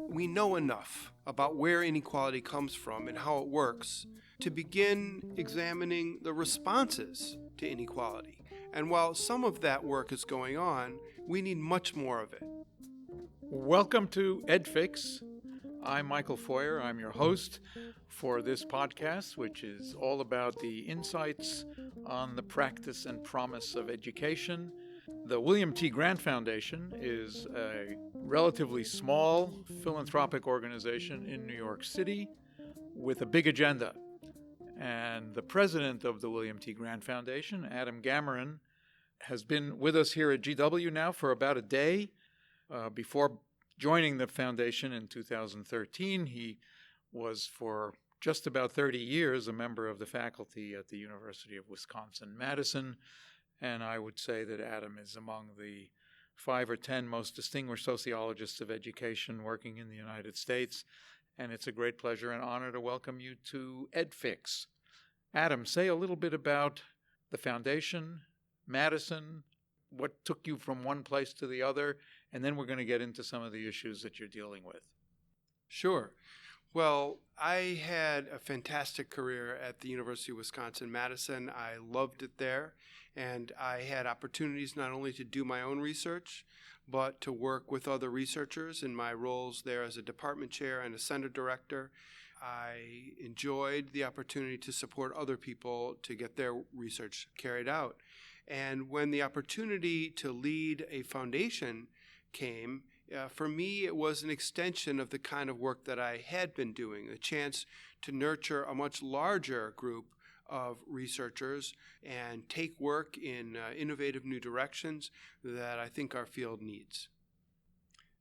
we know enough about where inequality comes from and how it works to begin examining the responses to inequality. And while some of that work is going on, we need much more of it. Welcome to EdFix. I'm Michael Feuer. I'm your host for this podcast, which is all about the insights on the practice and promise of education. The William T. Grant Foundation is a relatively small philanthropic organization in New York City with a big agenda. And the president of the William T. Grant Foundation, Adam Gamoran, has been with us here at GW now for about a day. Before joining the foundation in 2013, he was for just about 30 years a member of the faculty at the University of Wisconsin-Madison. And I would say that Adam is among the 5 or 10 most distinguished sociologists of education working in the United States. And it's a great pleasure and honor to welcome you to EdFix. Adam, say a little bit about the foundation, Madison, what took you from one place to the other, and then we're going to get into some of the issues that you're dealing with. Sure. Well, I had a fantastic career at the University of Wisconsin-Madison. I loved it there, and I had opportunities not only to do my own research, but to work with other researchers in my roles there as a department chair and a center director. I enjoyed the opportunity to support other people to get their research carried out. And when the opportunity to lead a foundation came, for me, it was an extension of the kind of work that I had been doing, a chance to nurture a much larger group of researchers and take work in innovative new directions that I think our field needs.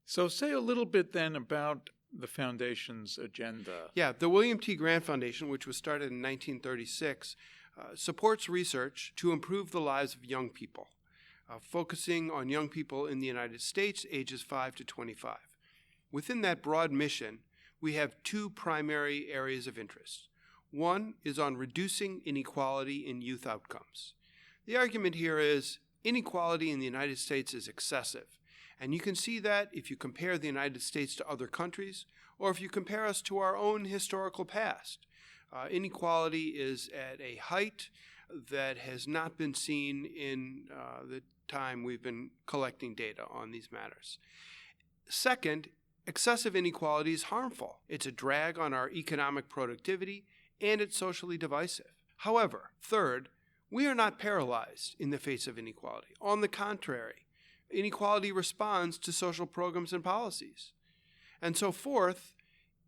So say a little bit then about the foundation's agenda. Yeah, the William T. Grant Foundation, which was started in 1936, supports research to improve the lives of young people. Focusing on young people in the United States, ages 5 to 25. Within that broad mission, we have two primary areas of interest. One is on reducing inequality in youth outcomes. The argument here is inequality in the United States is excessive, and you can see that if you compare the United States to other countries, or if you compare us to our own historical past. Inequality is at a height that has not been seen in the time we've been collecting data on these matters. Second, excessive inequality is harmful. It's a drag on our economic productivity, and it's socially divisive. However, third, we are not paralyzed in the face of inequality. On the contrary, inequality responds to social programs and policies. And so fourth,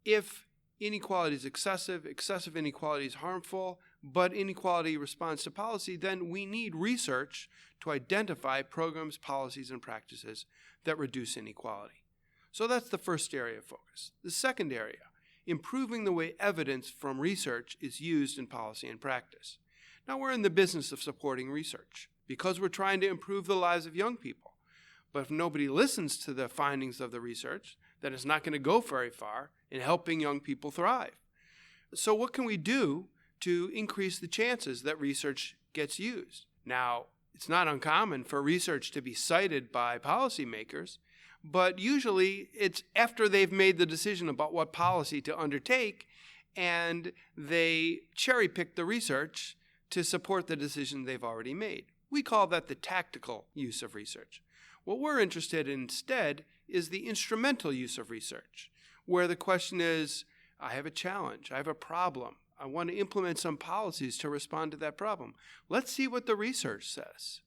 if inequality is excessive inequality is harmful, but inequality responds to policy, then we need research to identify programs, policies, and practices that reduce inequality. So that's the first area of focus. The second area, improving the way evidence from research is used in policy and practice. Now we're in the business of supporting research because we're trying to improve the lives of young people. But if nobody listens to the findings of the research, then it's not going to go very far in helping young people thrive. So what can we do to increase the chances that research gets used? Now, it's not uncommon for research to be cited by policymakers, but usually it's after they've made the decision about what policy to undertake, and they cherry-pick the research to support the decision they've already made. We call that the tactical use of research. What we're interested in instead is the instrumental use of research, where the question is, I have a challenge, I have a problem, I want to implement some policies to respond to that problem. Let's see what the research says.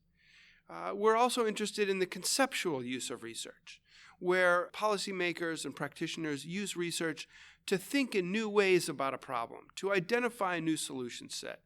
We're also interested in the conceptual use of research, where policymakers and practitioners use research to think in new ways about a problem, to identify a new solution set.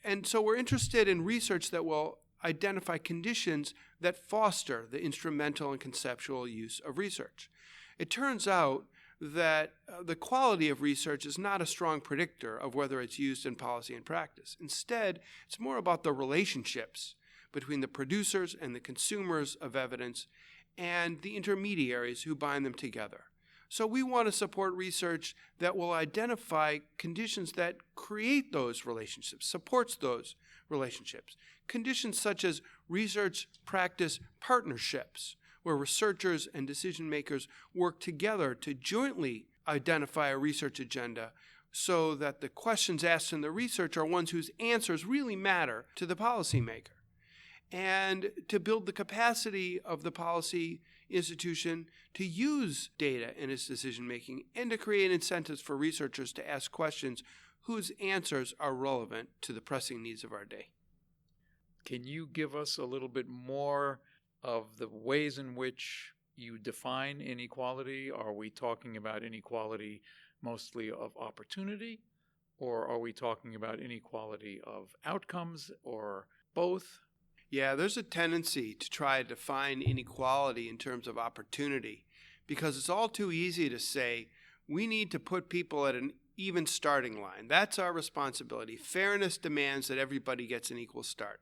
And so we're interested in research that will identify conditions that foster the instrumental and conceptual use of research. It turns out that the quality of research is not a strong predictor of whether it's used in policy and practice. Instead, it's more about the relationships between the producers and the consumers of evidence and the intermediaries who bind them together. So we want to support research that will identify conditions that create those relationships, supports those relationships. Conditions such as research practice partnerships, where researchers and decision makers work together to jointly identify a research agenda so that the questions asked in the research are ones whose answers really matter to the policymaker. And to build the capacity of the policy institution to use data in its decision making and to create incentives for researchers to ask questions whose answers are relevant to the pressing needs of our day. Can you give us a little bit more of the ways in which you define inequality? Are we talking about inequality mostly of opportunity, or are we talking about inequality of outcomes, or both? Yeah, there's a tendency to try to define inequality in terms of opportunity because it's all too easy to say we need to put people at an even starting line. That's our responsibility. Fairness demands that everybody gets an equal start.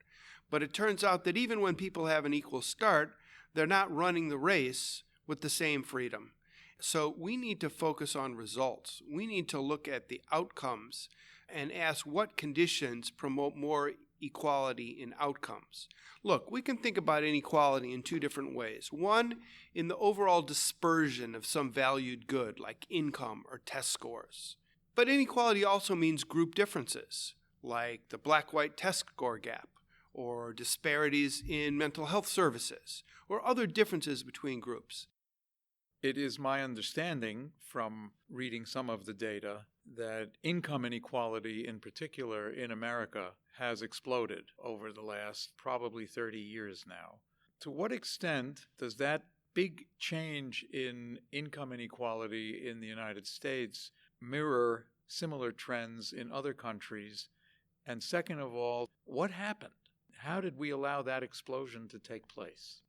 But it turns out that even when people have an equal start, they're not running the race with the same freedom. So we need to focus on results. We need to look at the outcomes and ask what conditions promote more equality in outcomes. Look, we can think about inequality in two different ways. One, in the overall dispersion of some valued good like income or test scores. But inequality also means group differences, like the black-white test score gap, or disparities in mental health services, or other differences between groups. It is my understanding from reading some of the data that income inequality in particular in America has exploded over the last probably 30 years now. To what extent does that big change in income inequality in the United States mirror similar trends in other countries? And second of all, what happened? How did we allow that explosion to take place?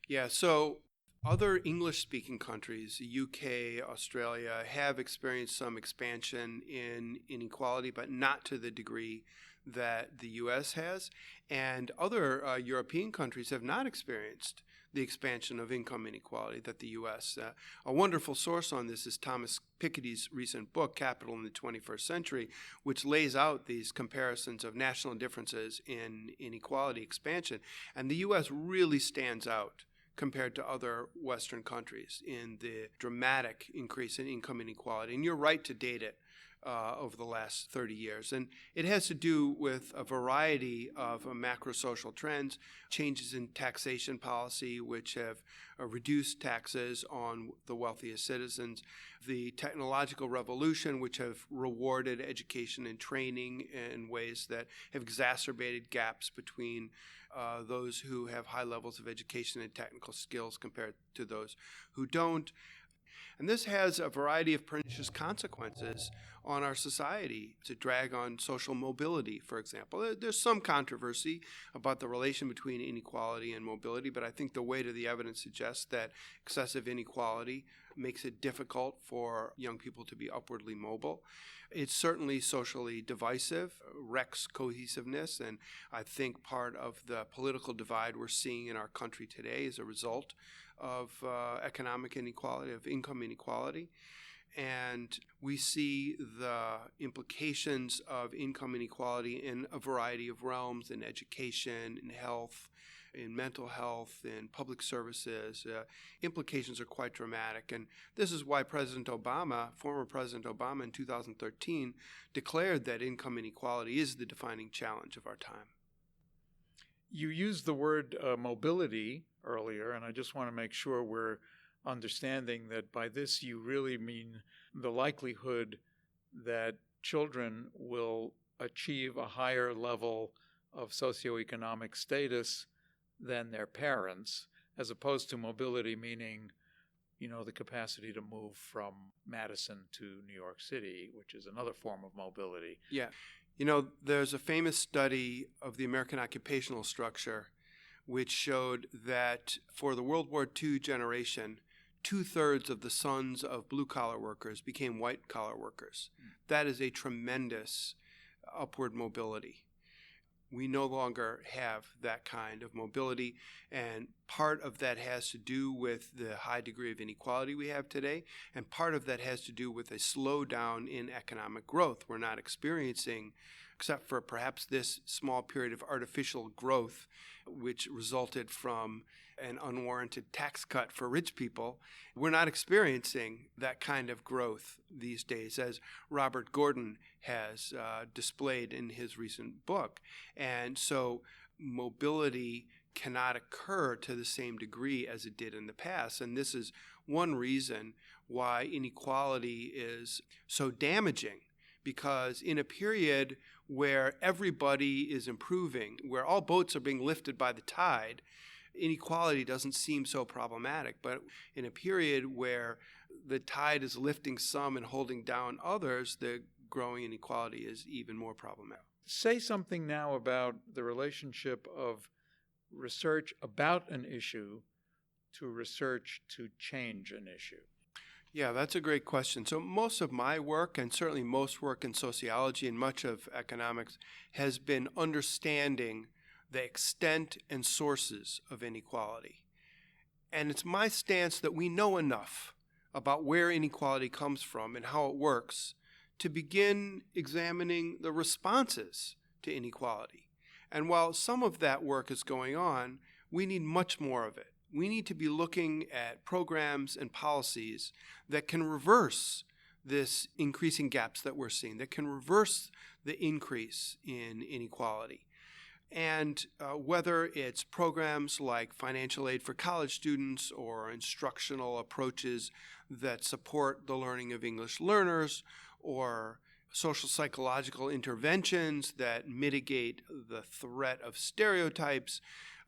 Yeah, so other English-speaking countries, the UK, Australia, have experienced some expansion in inequality, but not to the degree that the U.S. has. And other European countries have not experienced the expansion of income inequality that the U.S. A wonderful source on this is Thomas Piketty's recent book, Capital in the 21st Century, which lays out these comparisons of national differences in inequality expansion. And the U.S. really stands out compared to other Western countries in the dramatic increase in income inequality. And you're right to date it over the last 30 years. And it has to do with a variety of macro-social trends, changes in taxation policy, which have reduced taxes on the wealthiest citizens, the technological revolution, which have rewarded education and training in ways that have exacerbated gaps between those who have high levels of education and technical skills compared to those who don't. And this has a variety of pernicious consequences on our society to drag on social mobility, for example. There's some controversy about the relation between inequality and mobility, but I think the weight of the evidence suggests that excessive inequality makes it difficult for young people to be upwardly mobile. It's certainly socially divisive, wrecks cohesiveness, and I think part of the political divide we're seeing in our country today is a result of economic inequality, of income inequality. And we see the implications of income inequality in a variety of realms, in education, in health, in mental health, in public services. Implications are quite dramatic. And this is why President Obama, former President Obama in 2013, declared that income inequality is the defining challenge of our time. You used the word mobility earlier, and I just want to make sure we're understanding that by this you really mean the likelihood that children will achieve a higher level of socioeconomic status than their parents, as opposed to mobility meaning, the capacity to move from Madison to New York City, which is another form of mobility. Yeah. There's a famous study of the American occupational structure which showed that for the World War II generation, 2/3 of the sons of blue-collar workers became white-collar workers. That is a tremendous upward mobility. We no longer have that kind of mobility, and part of that has to do with the high degree of inequality we have today, and part of that has to do with a slowdown in economic growth. We're not experiencing, except for perhaps this small period of artificial growth, which resulted from an unwarranted tax cut for rich people. We're not experiencing that kind of growth these days, as Robert Gordon has displayed in his recent book. And so mobility cannot occur to the same degree as it did in the past. And this is one reason why inequality is so damaging, because in a period where everybody is improving, where all boats are being lifted by the tide, inequality doesn't seem so problematic. But in a period where the tide is lifting some and holding down others, the growing inequality is even more problematic. Say something now about the relationship of research about an issue to research to change an issue. Yeah, that's a great question. So most of my work, and certainly most work in sociology and much of economics, has been understanding the extent and sources of inequality. And it's my stance that we know enough about where inequality comes from and how it works to begin examining the responses to inequality. And while some of that work is going on, we need much more of it. We need to be looking at programs and policies that can reverse this increasing gaps that we're seeing, that can reverse the increase in inequality. And whether it's programs like financial aid for college students or instructional approaches that support the learning of English learners, or social psychological interventions that mitigate the threat of stereotypes,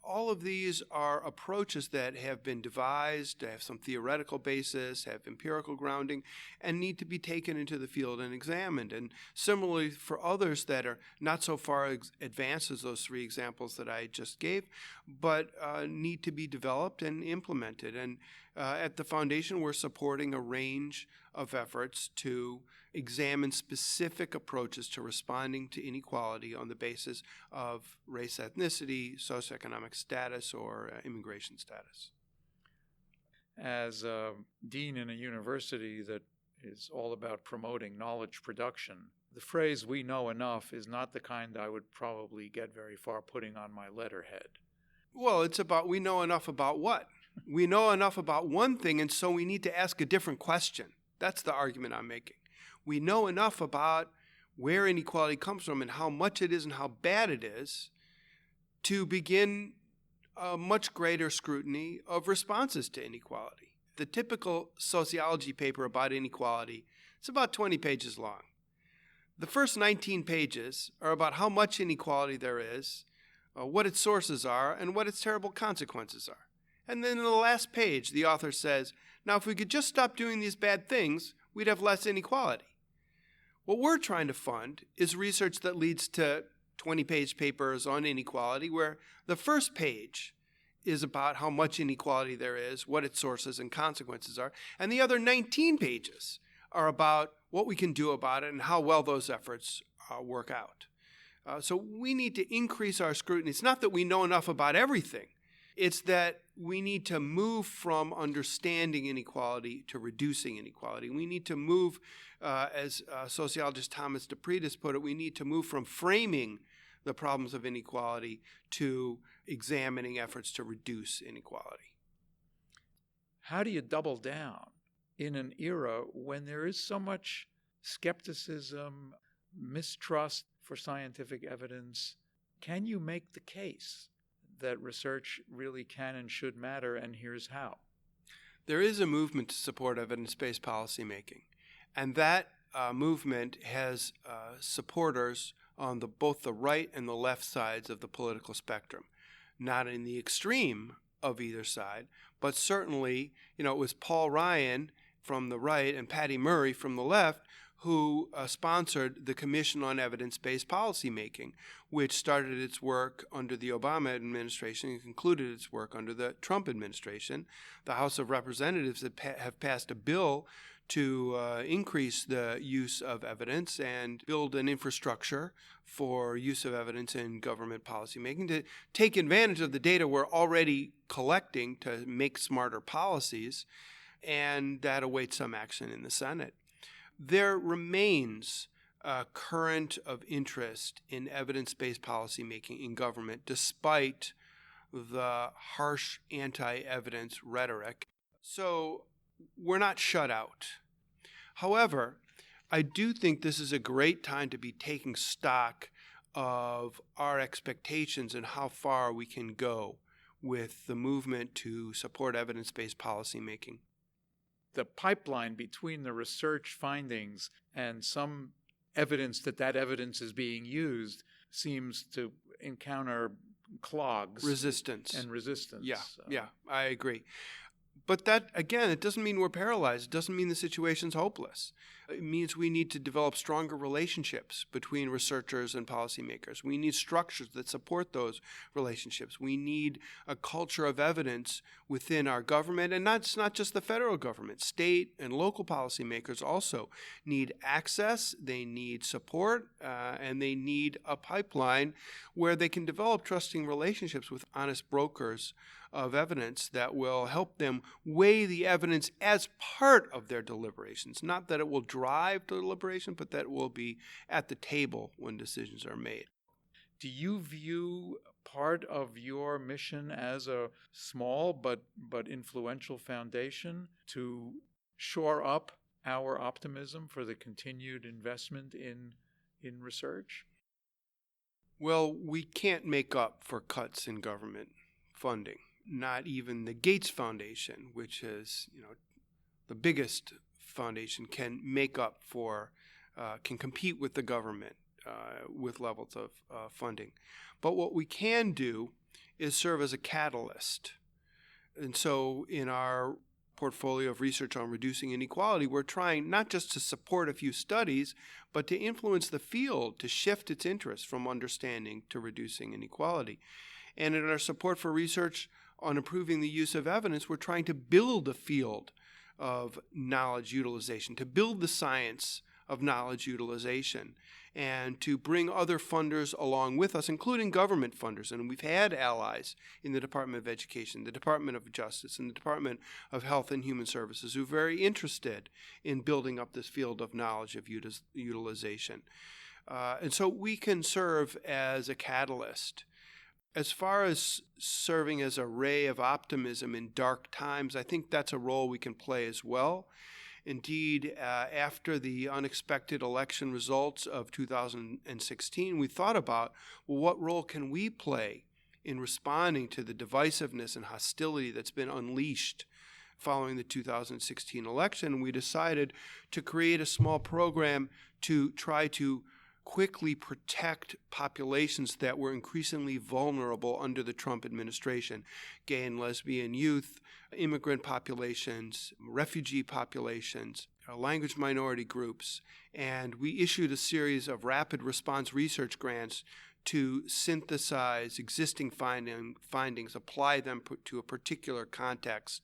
all of these are approaches that have been devised, have some theoretical basis, have empirical grounding, and need to be taken into the field and examined. And similarly for others that are not so far advanced as those three examples that I just gave, but need to be developed and implemented. And at the Foundation, we're supporting a range of efforts to examine specific approaches to responding to inequality on the basis of race, ethnicity, socioeconomic status, or immigration status. As a dean in a university that is all about promoting knowledge production, the phrase "we know enough" is not the kind I would probably get very far putting on my letterhead. Well, it's about we know enough about what? We know enough about one thing, and so we need to ask a different question. That's the argument I'm making. We know enough about where inequality comes from and how much it is and how bad it is to begin a much greater scrutiny of responses to inequality. The typical sociology paper about inequality is about 20 pages long. The first 19 pages are about how much inequality there is, what its sources are, and what its terrible consequences are. And then in the last page, the author says, now if we could just stop doing these bad things, we'd have less inequality. What we're trying to fund is research that leads to 20-page papers on inequality, where the first page is about how much inequality there is, what its sources and consequences are, and the other 19 pages are about what we can do about it and how well those efforts work out. So we need to increase our scrutiny. It's not that we know enough about everything. It's that we need to move from understanding inequality to reducing inequality. We need to move, as sociologist Thomas DePretis put it, we need to move from framing the problems of inequality to examining efforts to reduce inequality. How do you double down in an era when there is so much skepticism, mistrust for scientific evidence? Can you make the case that research really can and should matter, and here's how? There is a movement to support evidence-based policymaking, and that movement has supporters on both the right and the left sides of the political spectrum. Not in the extreme of either side, but certainly, it was Paul Ryan from the right and Patty Murray from the left who sponsored the Commission on Evidence-Based Policymaking, which started its work under the Obama administration and concluded its work under the Trump administration. The House of Representatives have passed a bill to increase the use of evidence and build an infrastructure for use of evidence in government policymaking to take advantage of the data we're already collecting to make smarter policies, and that awaits some action in the Senate. There remains a current of interest in evidence-based policymaking in government, despite the harsh anti-evidence rhetoric. So we're not shut out. However, I do think this is a great time to be taking stock of our expectations and how far we can go with the movement to support evidence-based policymaking. The pipeline between the research findings and some evidence that evidence is being used seems to encounter clogs. Resistance. And resistance. Yeah, I agree. But that, again, it doesn't mean we're paralyzed. It doesn't mean the situation's hopeless. It means we need to develop stronger relationships between researchers and policymakers. We need structures that support those relationships. We need a culture of evidence within our government, and it's not just the federal government. State and local policymakers also need access, they need support, and they need a pipeline where they can develop trusting relationships with honest brokers of evidence that will help them weigh the evidence as part of their deliberations. Not that it will drive deliberation, but that it will be at the table when decisions are made. Do you view part of your mission as a small but influential foundation to shore up our optimism for the continued investment in research? Well, we can't make up for cuts in government funding. Not even the Gates Foundation, which is, the biggest foundation, can make up for, can compete with the government with levels of funding. But what we can do is serve as a catalyst. And so in our portfolio of research on reducing inequality, we're trying not just to support a few studies, but to influence the field to shift its interest from understanding to reducing inequality. And in our support for research on improving the use of evidence, we're trying to build a field of knowledge utilization, to build the science of knowledge utilization, and to bring other funders along with us, including government funders. And we've had allies in the Department of Education, the Department of Justice, and the Department of Health and Human Services who are very interested in building up this field of knowledge of utilization. And so we can serve as a catalyst. As far as serving as a ray of optimism in dark times, I think that's a role we can play as well. Indeed, after the unexpected election results of 2016, we thought about, well, what role can we play in responding to the divisiveness and hostility that's been unleashed following the 2016 election? We decided to create a small program to try to quickly protect populations that were increasingly vulnerable under the Trump administration: gay and lesbian youth, immigrant populations, refugee populations, language minority groups. And we issued a series of rapid response research grants to synthesize existing findings, apply them to a particular context,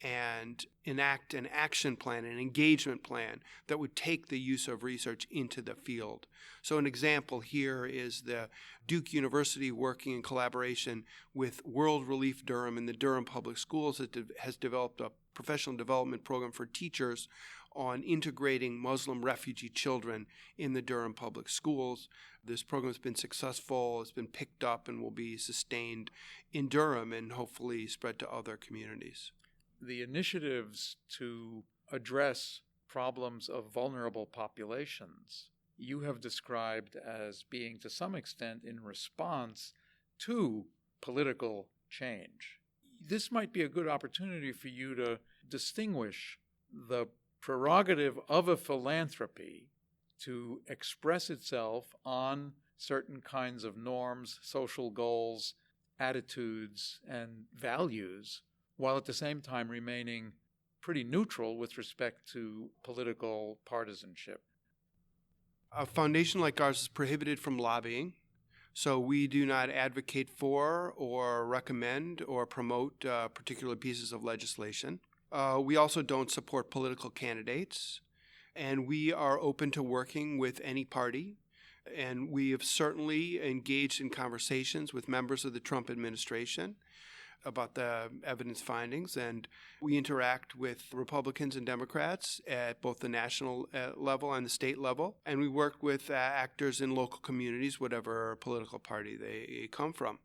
and enact an action plan, an engagement plan that would take the use of research into the field. So an example here is the Duke University working in collaboration with World Relief Durham and the Durham Public Schools that has developed a professional development program for teachers on integrating Muslim refugee children in the Durham Public Schools. This program has been successful, it's been picked up, and will be sustained in Durham and hopefully spread to other communities. The initiatives to address problems of vulnerable populations you have described as being to some extent in response to political change. This might be a good opportunity for you to distinguish the prerogative of a philanthropy to express itself on certain kinds of norms, social goals, attitudes, and values, while at the same time remaining pretty neutral with respect to political partisanship. A foundation like ours is prohibited from lobbying, so we do not advocate for or recommend or promote particular pieces of legislation. We also don't support political candidates, and we are open to working with any party. And we have certainly engaged in conversations with members of the Trump administration about the evidence findings, and we interact with Republicans and Democrats at both the national level and the state level, and we work with actors in local communities, whatever political party they come from.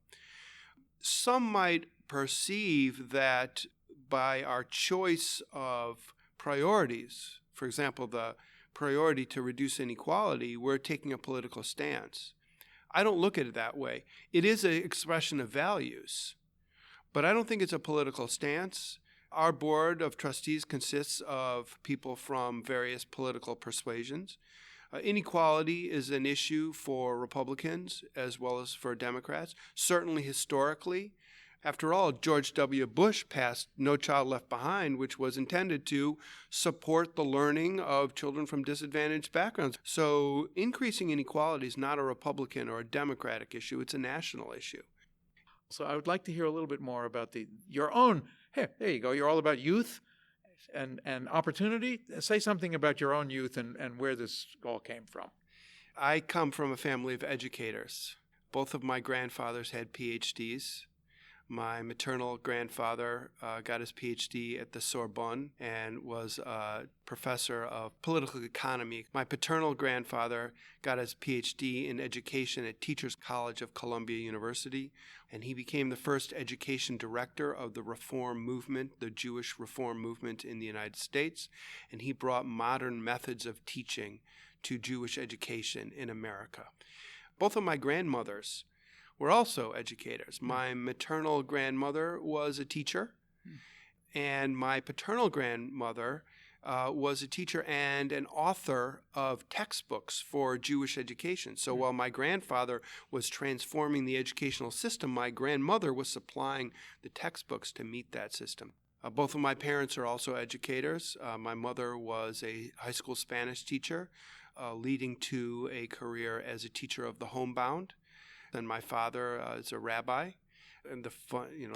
some might perceive that by our choice of priorities, for example, the priority to reduce inequality, we're taking a political stance. I don't look at it that way. It is an expression of values, but I don't think it's a political stance. Our board of trustees consists of people from various political persuasions. Inequality is an issue for Republicans as well as for Democrats, certainly historically. After all, George W. Bush passed No Child Left Behind, which was intended to support the learning of children from disadvantaged backgrounds. So increasing inequality is not a Republican or a Democratic issue, it's a national issue. So I would like to hear a little bit more about your own, hey, there you go, you're all about youth and opportunity. Say something about your own youth and where this all came from. I come from a family of educators. Both of my grandfathers had PhDs. My maternal grandfather got his PhD at the Sorbonne and was a professor of political economy. My paternal grandfather got his PhD in education at Teachers College of Columbia University, and he became the first education director of the Reform movement, the Jewish Reform movement in the United States, and he brought modern methods of teaching to Jewish education in America. Both of my grandmothers were also educators. My maternal grandmother was a teacher, and my paternal grandmother was a teacher and an author of textbooks for Jewish education. So while my grandfather was transforming the educational system, my grandmother was supplying the textbooks to meet that system. Both of my parents are also educators. My mother was a high school Spanish teacher, leading to a career as a teacher of the homebound. And my father is a rabbi, and the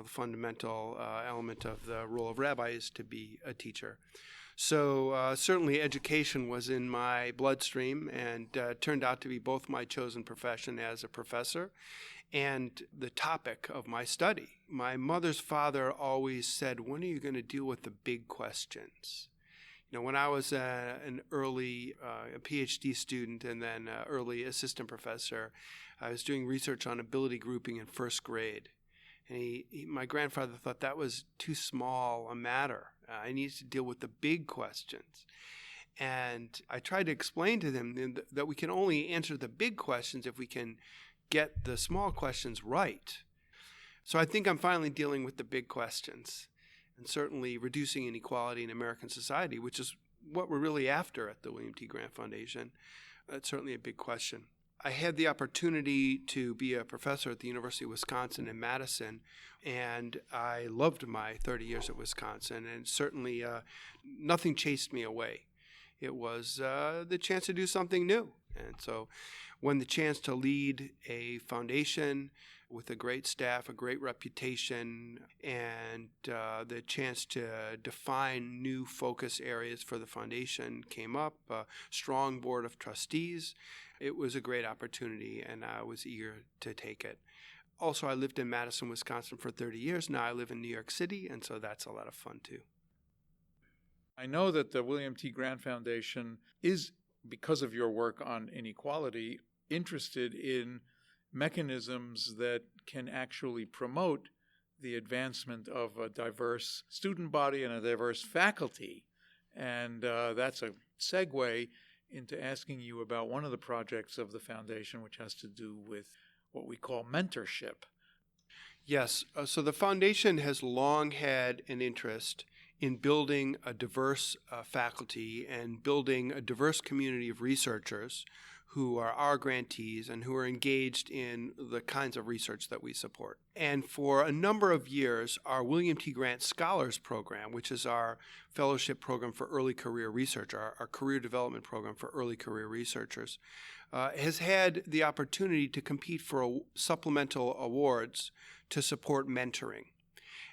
fundamental element of the role of rabbi is to be a teacher. So certainly education was in my bloodstream and turned out to be both my chosen profession as a professor and the topic of my study. My mother's father always said, "When are you going to deal with the big questions?" When I was an early PhD student and then early assistant professor, I was doing research on ability grouping in first grade. And my grandfather thought that was too small a matter. I needed to deal with the big questions. And I tried to explain to them that we can only answer the big questions if we can get the small questions right. So I think I'm finally dealing with the big questions. And certainly reducing inequality in American society, which is what we're really after at the William T. Grant Foundation. That's certainly a big question. I had the opportunity to be a professor at the University of Wisconsin in Madison, and I loved my 30 years at Wisconsin, and certainly nothing chased me away. It was the chance to do something new. And so when the chance to lead a foundation with a great staff, a great reputation, and the chance to define new focus areas for the foundation came up, a strong board of trustees, it was a great opportunity, and I was eager to take it. Also, I lived in Madison, Wisconsin for 30 years. Now I live in New York City, and so that's a lot of fun too. I know that the William T. Grant Foundation is, because of your work on inequality, interested in mechanisms that can actually promote the advancement of a diverse student body and a diverse faculty. And that's a segue into asking you about one of the projects of the foundation, which has to do with what we call mentorship. Yes. So the foundation has long had an interest in building a diverse faculty and building a diverse community of researchers who are our grantees and who are engaged in the kinds of research that we support. And for a number of years, our William T. Grant Scholars Program, which is our fellowship program for early career research, our career development program for early career researchers, has had the opportunity to compete for supplemental awards to support mentoring.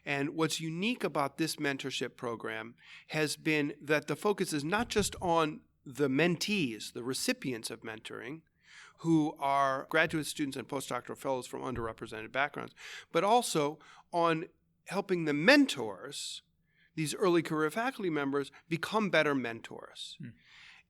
And what's unique about this mentorship program has been that the focus is not just on the mentees, the recipients of mentoring, who are graduate students and postdoctoral fellows from underrepresented backgrounds, but also on helping the mentors, these early career faculty members, become better mentors.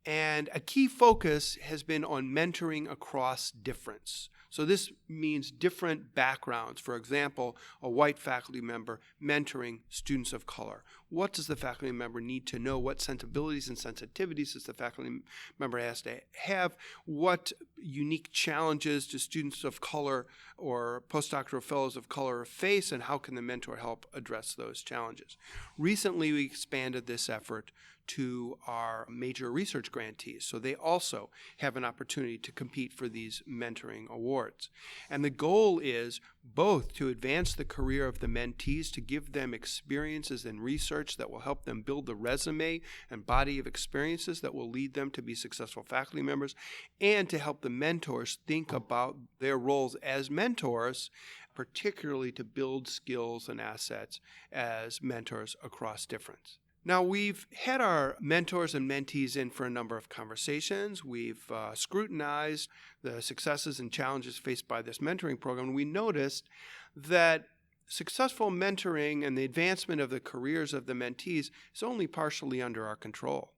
And a key focus has been on mentoring across difference. So this means different backgrounds. For example, a white faculty member mentoring students of color. What does the faculty member need to know? What sensibilities and sensitivities does the faculty member has to have? What unique challenges do students of color or postdoctoral fellows of color face, and how can the mentor help address those challenges? Recently, we expanded this effort to our major research grantees, so they also have an opportunity to compete for these mentoring awards. And the goal is both to advance the career of the mentees, to give them experiences in research that will help them build the resume and body of experiences that will lead them to be successful faculty members, and to help the mentors think about their roles as mentors, particularly to build skills and assets as mentors across difference. Now, we've had our mentors and mentees in for a number of conversations. We've scrutinized the successes and challenges faced by this mentoring program, and we noticed that successful mentoring and the advancement of the careers of the mentees is only partially under our control,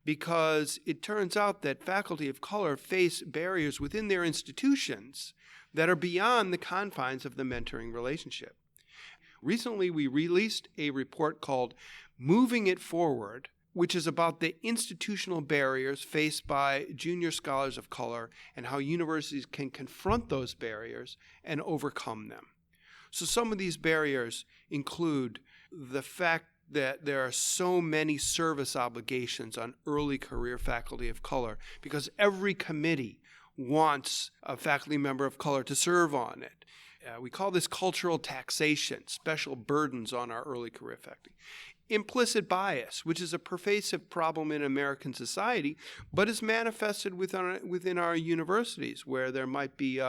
because it turns out that faculty of color face barriers within their institutions that are beyond the confines of the mentoring relationship. Recently, we released a report called Moving It Forward, which is about the institutional barriers faced by junior scholars of color and how universities can confront those barriers and overcome them. So some of these barriers include the fact that there are so many service obligations on early career faculty of color, because every committee wants a faculty member of color to serve on it. We call this cultural taxation, special burdens on our early career faculty. Implicit bias, which is a pervasive problem in American society, but is manifested within our universities, where there might be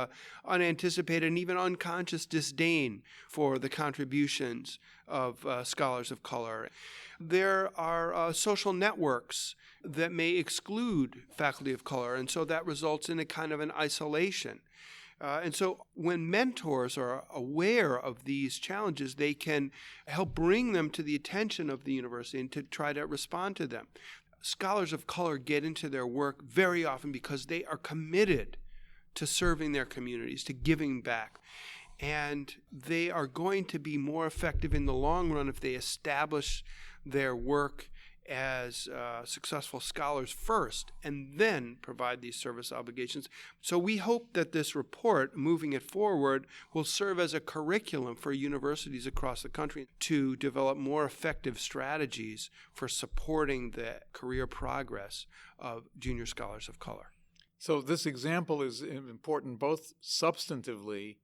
unanticipated and even unconscious disdain for the contributions of scholars of color. There are social networks that may exclude faculty of color, and so that results in a kind of an isolation. And so when mentors are aware of these challenges, they can help bring them to the attention of the university and to try to respond to them. Scholars of color get into their work very often because they are committed to serving their communities, to giving back. And they are going to be more effective in the long run if they establish their work as successful scholars first, and then provide these service obligations. So we hope that this report, Moving It Forward, will serve as a curriculum for universities across the country to develop more effective strategies for supporting the career progress of junior scholars of color. So this example is important both substantively,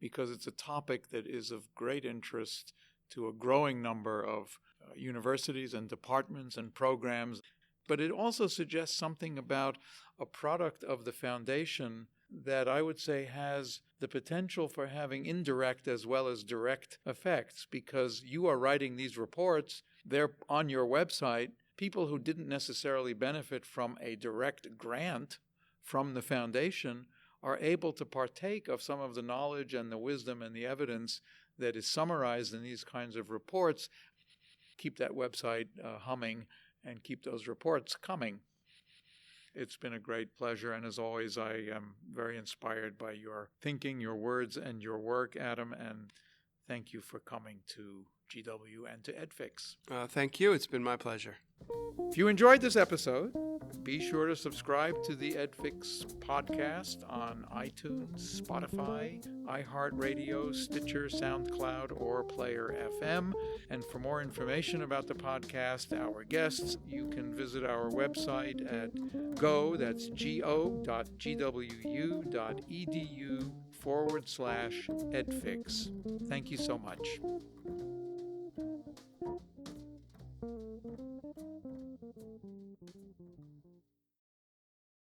because it's a topic that is of great interest to a growing number of universities and departments and programs, but it also suggests something about a product of the foundation that I would say has the potential for having indirect as well as direct effects, because you are writing these reports, they're on your website. People who didn't necessarily benefit from a direct grant from the foundation are able to partake of some of the knowledge and the wisdom and the evidence that is summarized in these kinds of reports. Keep that website humming and keep those reports coming. It's been a great pleasure, and as always, I am very inspired by your thinking, your words, and your work, Adam, and thank you for coming to GW and to EdFix. Thank you. It's been my pleasure. If you enjoyed this episode, be sure to subscribe to the EdFix podcast on iTunes, Spotify, iHeartRadio, Stitcher, SoundCloud, or Player FM. And for more information about the podcast, our guests, you can visit our website at go.gwu.edu/edfix. Thank you so much.